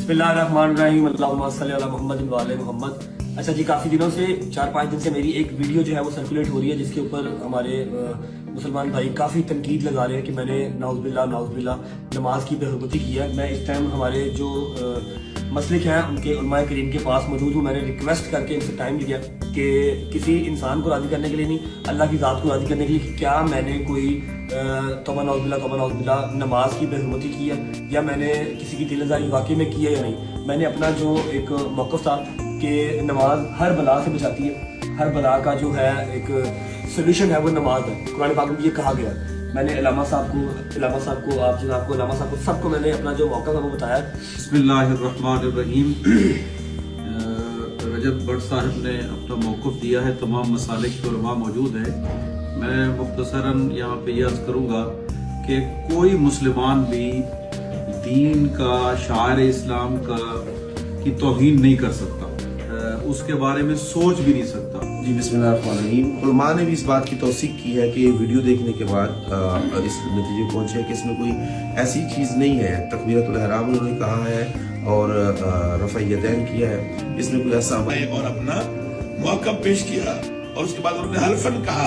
बिस्मिल्लाहिर्रहमानिर्रहीम अल्लाहुम्मा सल्ली अला मुहम्मद व आले मुहम्मद। अच्छा जी, काफ़ी दिनों से 4-5 दिन से मेरी एक वीडियो जो है वो सर्कुलेट हो रही है, जिसके ऊपर हमारे मुसलमान भाई काफ़ी तनकीद लगा रहे हैं कि मैंने नाउज़ुबिल्लाह नमाज की बेहुरमती की है। मैं इस टाइम हमारे जो मसलिक हैं उनके उलमाए करीम के पास मौजूद हूँ। मैंने रिक्वेस्ट करके इनसे टाइम लिया कि किसी इंसान को राज़ी करने के लिए नहीं, अल्लाह की ज़ात को राज़ी करने के लिए, क्या मैंने कोई तौबा नाउज़ुबिल्लाह नमाज की बेहुरमती की है या मैंने किसी की दिलज़ारी वाकई में की है या नहीं। मैंने अपना जो एक मौक़िफ़ था कि नमाज हर बला से बचाती है, हर बला का जो है एक सोल्यूशन है वो नमाज है। कुरान पाक में ये कहा गया है। मैंने इलामा साहब को आप जनाब को इलामा साहब को सबको मैंने अपना जो मौका था वो बताया। बिस्मिल्लाहिर्रहमानिर्रहीम। रजब भट्ट साहब ने अपना मौक़िफ़ दिया है, तमाम मसालिक के उलमा मौजूद है। मैं मुख्तसरन यहाँ पे ये अर्ज़ करूँगा कि कोई मुसलमान भी दीन का, शायर इस्लाम का की तौहीन नहीं कर सकता, उसके बारे में सोच भी नहीं सकता। जी बिस्मिल्लाहिर्रहमानिर्रहीम। उलमा ने भी इस बात की तौसीक की है कि वीडियो देखने के बाद इस नतीजे पहुंचे कि इसमें कोई ऐसी चीज़ नहीं है। तकबीरतुल इहराम उन्होंने कहा है और रफ़अ यदैन किया है, इसमें कोई ऐसा और अपना मौक़िफ़ पेश किया और उसके बाद उन्होंने हल्फन कहा